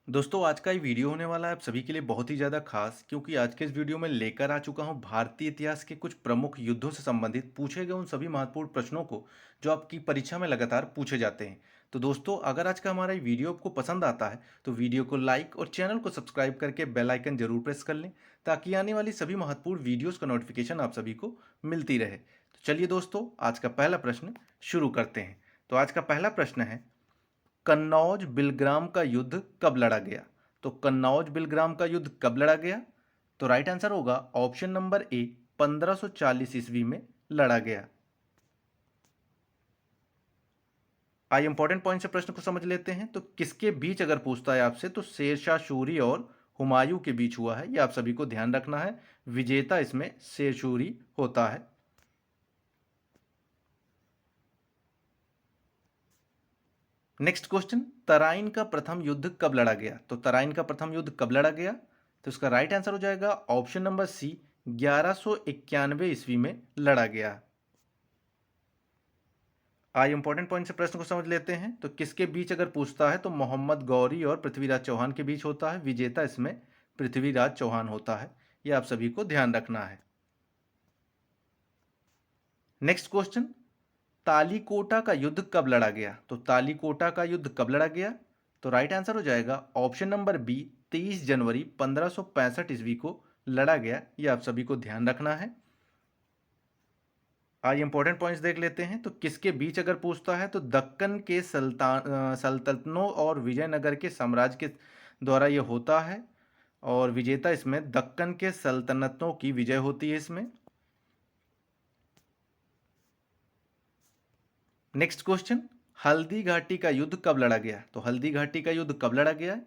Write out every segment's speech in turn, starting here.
दोस्तों आज का ये वीडियो होने वाला है आप सभी के लिए बहुत ही ज़्यादा खास क्योंकि आज के इस वीडियो में लेकर आ चुका हूँ भारतीय इतिहास के कुछ प्रमुख युद्धों से संबंधित पूछे गए उन सभी महत्वपूर्ण प्रश्नों को जो आपकी परीक्षा में लगातार पूछे जाते हैं। तो दोस्तों अगर आज का हमारा ये वीडियो आपको पसंद आता है तो वीडियो को लाइक और चैनल को सब्सक्राइब करके बेल आइकन जरूर प्रेस कर लें ताकि आने वाली सभी महत्वपूर्ण वीडियोज़ का नोटिफिकेशन आप सभी को मिलती रहे। तो चलिए दोस्तों आज का पहला प्रश्न शुरू करते हैं। तो आज का पहला प्रश्न है, कन्नौज बिलग्राम का युद्ध कब लड़ा गया? तो कन्नौज बिलग्राम का युद्ध कब लड़ा गया? तो राइट आंसर होगा ऑप्शन नंबर ए, 1540 ईस्वी में लड़ा गया। आइए इंपॉर्टेंट पॉइंट से प्रश्न को समझ लेते हैं। तो किसके बीच अगर पूछता है आपसे तो शेरशाह सूरी और हुमायूं के बीच हुआ है, यह आप सभी को ध्यान रखना है। विजेता इसमें शेर सूरी होता है। नेक्स्ट क्वेश्चन, तराइन का प्रथम युद्ध कब लड़ा गया? तो तराइन का प्रथम युद्ध कब लड़ा गया? तो इसका राइट आंसर हो जाएगा ऑप्शन नंबर सी, 1191 ईस्वी में लड़ा गया। आइए इंपॉर्टेंट पॉइंट से प्रश्न को समझ लेते हैं। तो किसके बीच अगर पूछता है तो मोहम्मद गौरी और पृथ्वीराज चौहान के बीच होता है। विजेता इसमें पृथ्वीराज चौहान होता है, यह आप सभी को ध्यान रखना है। नेक्स्ट क्वेश्चन, तालीकोटा का युद्ध कब लड़ा गया? तो तालीकोटा का युद्ध कब लड़ा गया? तो राइट आंसर हो जाएगा ऑप्शन नंबर बी, 23 जनवरी 1565 ईस्वी को लड़ा गया, यह आप सभी को ध्यान रखना है। आइए इंपॉर्टेंट पॉइंट्स देख लेते हैं। तो किसके बीच अगर पूछता है तो दक्कन के सल्तनतों और विजयनगर के साम्राज्य के द्वारा यह होता है और विजेता इसमें दक्कन के सल्तनतों की विजय होती है इसमें। नेक्स्ट क्वेश्चन, हल्दी घाटी का युद्ध कब लड़ा गया? तो हल्दी घाटी का युद्ध कब लड़ा गया?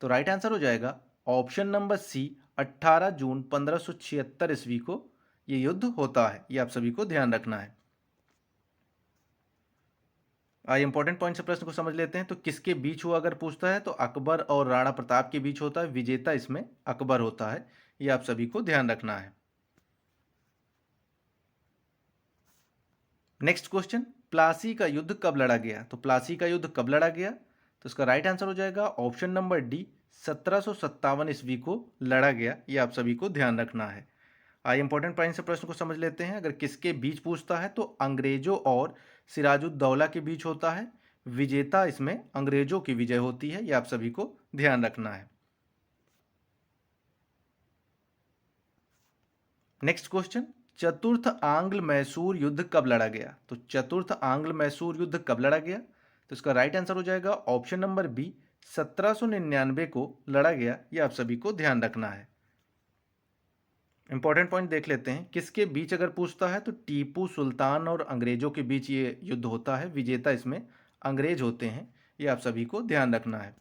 तो राइट आंसर हो जाएगा ऑप्शन नंबर सी, 18 जून 1576 ईस्वी को यह युद्ध होता है, यह आप सभी को ध्यान रखना है। आइए इंपॉर्टेंट पॉइंट से प्रश्न को समझ लेते हैं। तो किसके बीच हुआ अगर पूछता है तो अकबर और राणा प्रताप के बीच होता है। विजेता इसमें अकबर होता है, यह आप सभी को ध्यान रखना है। नेक्स्ट क्वेश्चन, प्लासी का युद्ध कब लड़ा गया? तो प्लासी का युद्ध कब लड़ा गया? तो इसका राइट आंसर हो जाएगा ऑप्शन नंबर डी, 1757 ईस्वी को लड़ा गया, यह आप सभी को ध्यान रखना है। आइए इंपॉर्टेंट पॉइंट से प्रश्न को समझ लेते हैं। अगर किसके बीच पूछता है तो अंग्रेजों और सिराजुद्दौला के बीच होता है। विजेता इसमें अंग्रेजों की विजय होती है, यह आप सभी को ध्यान रखना है। नेक्स्ट क्वेश्चन, चतुर्थ आंग्ल मैसूर युद्ध कब लड़ा गया? तो चतुर्थ आंग्ल मैसूर युद्ध कब लड़ा गया? तो इसका राइट आंसर हो जाएगा ऑप्शन नंबर बी, 1799 को लड़ा गया, यह आप सभी को ध्यान रखना है। इंपॉर्टेंट पॉइंट देख लेते हैं। किसके बीच अगर पूछता है तो टीपू सुल्तान और अंग्रेजों के बीच ये युद्ध होता है। विजेता इसमें अंग्रेज होते हैं, ये आप सभी को ध्यान रखना है।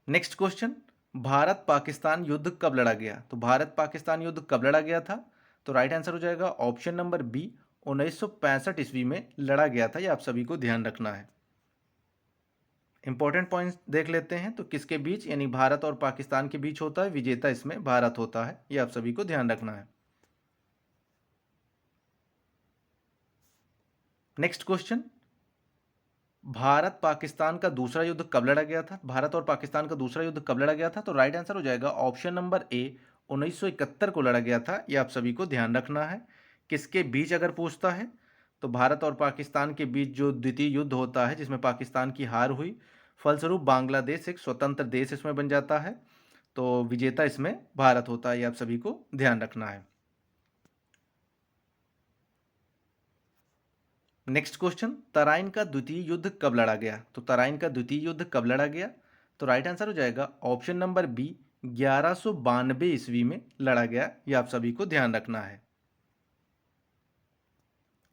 नेक्स्ट क्वेश्चन, भारत पाकिस्तान युद्ध कब लड़ा गया? तो भारत पाकिस्तान युद्ध कब लड़ा गया था? तो राइट आंसर हो जाएगा ऑप्शन नंबर बी, 1965 ईस्वी में लड़ा गया था, ये आप सभी को ध्यान रखना है। इंपॉर्टेंट पॉइंट्स देख लेते हैं। तो किसके बीच यानी भारत और पाकिस्तान के बीच होता है। विजेता इसमें भारत होता है, ये आप सभी को ध्यान रखना है। नेक्स्ट क्वेश्चन, भारत पाकिस्तान का दूसरा युद्ध कब लड़ा गया था? भारत और पाकिस्तान का दूसरा युद्ध कब लड़ा गया था? तो राइट आंसर हो जाएगा ऑप्शन नंबर ए, 1971 को लड़ा गया था, यह आप सभी को ध्यान रखना है। किसके बीच अगर पूछता है तो भारत और पाकिस्तान के बीच जो द्वितीय युद्ध होता है जिसमें पाकिस्तान की हार हुई, फलस्वरूप बांग्लादेश एक स्वतंत्र देश इसमें बन जाता है, तो विजेता इसमें भारत होता है, यह आप सभी को ध्यान रखना है। नेक्स्ट क्वेश्चन, तराइन का द्वितीय युद्ध कब लड़ा गया? तो तराइन का द्वितीय युद्ध कब लड़ा गया? तो राइट आंसर हो जाएगा ऑप्शन नंबर बी, 1192 ईस्वी में लड़ा गया, यह आप सभी को ध्यान रखना है।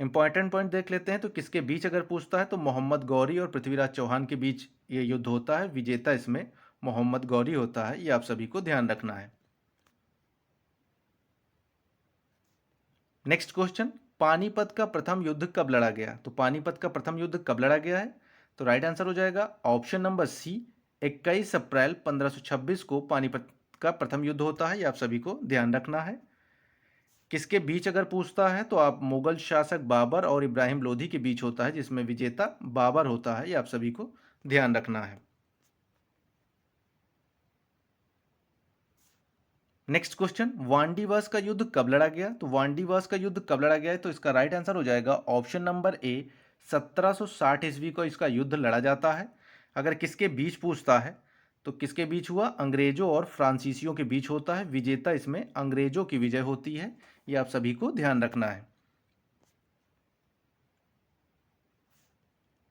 इंपॉर्टेंट पॉइंट देख लेते हैं। तो किसके बीच अगर पूछता है तो मोहम्मद गौरी और पृथ्वीराज चौहान के बीच ये युद्ध होता है। विजेता इसमें मोहम्मद गौरी होता है, यह आप सभी को ध्यान रखना है। नेक्स्ट क्वेश्चन, पानीपत का प्रथम युद्ध कब लड़ा गया? तो पानीपत का प्रथम युद्ध कब लड़ा गया है? तो राइट आंसर हो जाएगा ऑप्शन नंबर सी, 21 अप्रैल 1526 को पानीपत का प्रथम युद्ध होता है, यह आप सभी को ध्यान रखना है। किसके बीच अगर पूछता है तो आप मुगल शासक बाबर और इब्राहिम लोधी के बीच होता है, जिसमें विजेता बाबर होता है। ये आप सभी को ध्यान रखना है। नेक्स्ट क्वेश्चन, वांडीवास का युद्ध कब लड़ा गया? तो वांडीवास का युद्ध कब लड़ा गया है? तो इसका राइट आंसर हो जाएगा ऑप्शन नंबर ए, 1760 ईस्वी को इसका युद्ध लड़ा जाता है। अगर किसके बीच पूछता है तो किसके बीच हुआ? अंग्रेजों और फ्रांसीसियों के बीच होता है। विजेता इसमें अंग्रेजों की विजय होती है। ये आप सभी को ध्यान रखना है।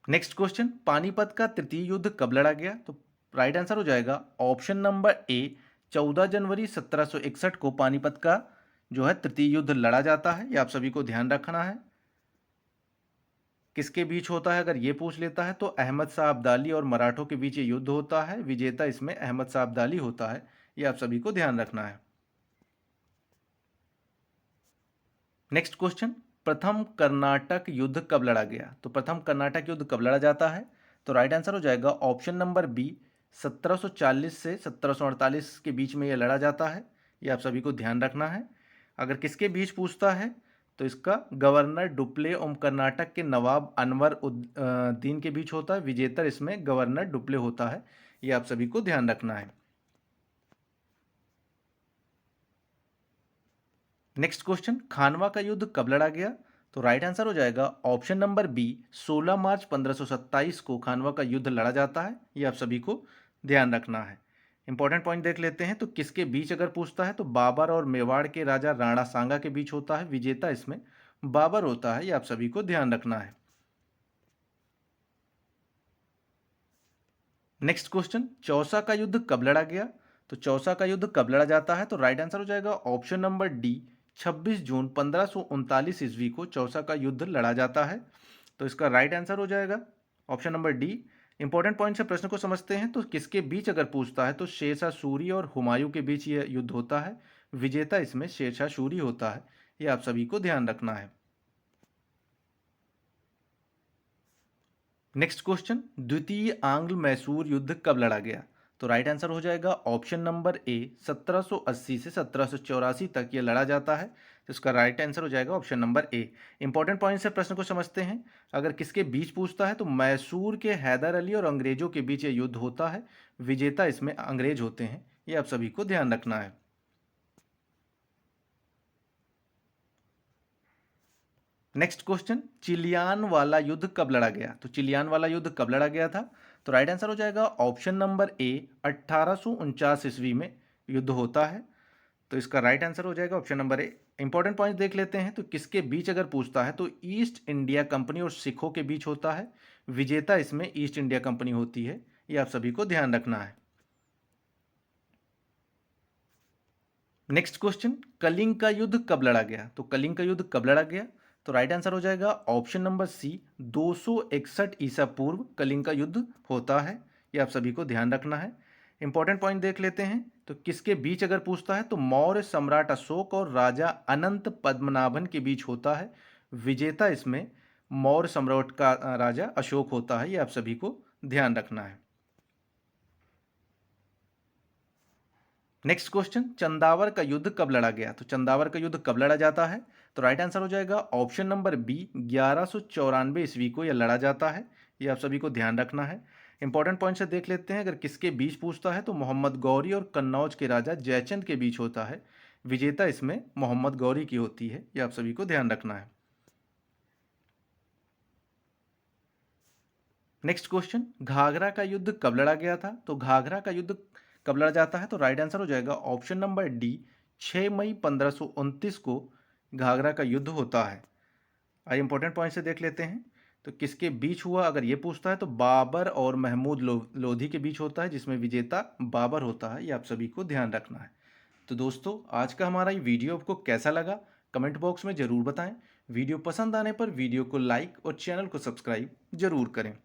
नेक्स्ट क्वेश्चन, पानीपत का तृतीय युद्ध कब लड़ा गया? तो राइट आंसर हो जाएगा ऑप्शन नंबर ए, 14 जनवरी 1761 को पानीपत का जो है तृतीय युद्ध लड़ा जाता है। ये आप सभी को ध्यान रखना है। किसके बीच होता है अगर ये पूछ लेता है तो अहमद शाह अब्दाली और मराठों के बीच ये युद्ध होता है। विजेता इसमें अहमद शाह अब्दाली होता है। ये आप सभी को ध्यान रखना है। नेक्स्ट क्वेश्चन, प्रथम कर्नाटक युद्ध कब लड़ा गया? तो प्रथम कर्नाटक युद्ध कब लड़ा जाता है? तो राइट आंसर हो जाएगा ऑप्शन नंबर बी, 1740 से 1748 के बीच में यह लड़ा जाता है। ये आप सभी को ध्यान रखना है। अगर किसके बीच पूछता है तो इसका गवर्नर डुप्ले और कर्नाटक के नवाब अनवर दीन के बीच होता है। विजेता इसमें गवर्नर डुप्ले होता है। ये आप सभी को ध्यान रखना है। नेक्स्ट क्वेश्चन, खानवा का युद्ध कब लड़ा गया? तो राइट आंसर हो जाएगा ऑप्शन नंबर बी, 16 मार्च 1527 को खानवा का युद्ध लड़ा जाता है। ये आप सभी को ध्यान रखना है। इंपॉर्टेंट पॉइंट देख लेते हैं। तो किसके बीच अगर पूछता है तो बाबर और मेवाड़ के राजा राणा सांगा के बीच होता है। विजेता इसमें बाबर होता है। ये आप सभी को ध्यान रखना है। नेक्स्ट क्वेश्चन, चौसा का युद्ध कब लड़ा गया? तो चौसा का युद्ध कब लड़ा जाता है? तो राइट आंसर हो जाएगा ऑप्शन नंबर डी, 26 जून 1539 ईस्वी को चौसा का युद्ध लड़ा जाता है। तो इसका राइट आंसर हो जाएगा option number D. Important point से प्रश्न को समझते हैं। तो किसके बीच अगर पूछता है तो शेरशाह सूरी और हुमायूं के बीच यह युद्ध होता है। विजेता इसमें शेरशाह सूरी होता है। यह आप सभी को ध्यान रखना है। नेक्स्ट क्वेश्चन, द्वितीय आंग्ल मैसूर युद्ध कब लड़ा गया? तो राइट आंसर हो जाएगा ऑप्शन नंबर ए, 1780 से 1784 तक ये लड़ा जाता है। तो इसका राइट आंसर हो जाएगा option number A. Important point से प्रश्न को समझते हैं। अगर किसके बीच पूछता है तो मैसूर के हैदर अली और अंग्रेजों के बीच ये युद्ध होता है। विजेता इसमें अंग्रेज होते हैं। ये आप सभी को ध्यान रखना है। नेक्स्ट क्वेश्चन, चिलियान वाला युद्ध कब लड़ा गया? तो चिलियान वाला युद्ध कब लड़ा गया था? तो राइट आंसर हो जाएगा ऑप्शन नंबर ए, 1849 ईस्वी में युद्ध होता है। तो इसका राइट आंसर हो जाएगा option number A. Important point देख लेते हैं। तो किसके बीच अगर पूछता है तो ईस्ट इंडिया कंपनी और सिखों के बीच होता है। विजेता इसमें ईस्ट इंडिया कंपनी होती है। ये आप सभी को ध्यान रखना है। नेक्स्ट क्वेश्चन, कलिंग का युद्ध कब लड़ा गया? तो कलिंग का युद्ध कब लड़ा गया? तो राइट आंसर हो जाएगा ऑप्शन नंबर सी, 261 ईसा पूर्व कलिंग का युद्ध होता है। ये आप सभी को ध्यान रखना है। इंपॉर्टेंट पॉइंट देख लेते हैं। तो किसके बीच अगर पूछता है तो मौर्य सम्राट अशोक और राजा अनंत पद्मनाभन के बीच होता है। विजेता इसमें मौर्य सम्राट का राजा अशोक होता है। ये आप सभी को ध्यान रखना है। नेक्स्ट क्वेश्चन, चंदावर का युद्ध कब लड़ा गया? तो चंदावर का युद्ध कब लड़ा जाता है? तो राइट आंसर हो जाएगा ऑप्शन नंबर बी, 1194 ईस्वी को यह लड़ा जाता है। ये आप सभी को ध्यान रखना है। इंपॉर्टेंट पॉइंट से देख लेते हैं। अगर किसके बीच पूछता है तो मोहम्मद गौरी और कन्नौज के राजा जयचंद के बीच होता है। विजेता इसमें मोहम्मद गौरी की होती है। ये आप सभी को ध्यान रखना है। नेक्स्ट क्वेश्चन, घाघरा का युद्ध कब लड़ा गया था? तो घाघरा का युद्ध कब लड़ा जाता है? तो राइट आंसर हो जाएगा ऑप्शन नंबर डी, 6 मई 1529 को घाघरा का युद्ध होता है। आइए इंपॉर्टेंट पॉइंट से देख लेते हैं। तो किसके बीच हुआ अगर ये पूछता है तो बाबर और महमूद लोधी के बीच होता है, जिसमें विजेता बाबर होता है। ये आप सभी को ध्यान रखना है। तो दोस्तों, आज का हमारा ये वीडियो आपको कैसा लगा कमेंट बॉक्स में ज़रूर बताएं। वीडियो पसंद आने पर वीडियो को लाइक और चैनल को सब्सक्राइब जरूर करें।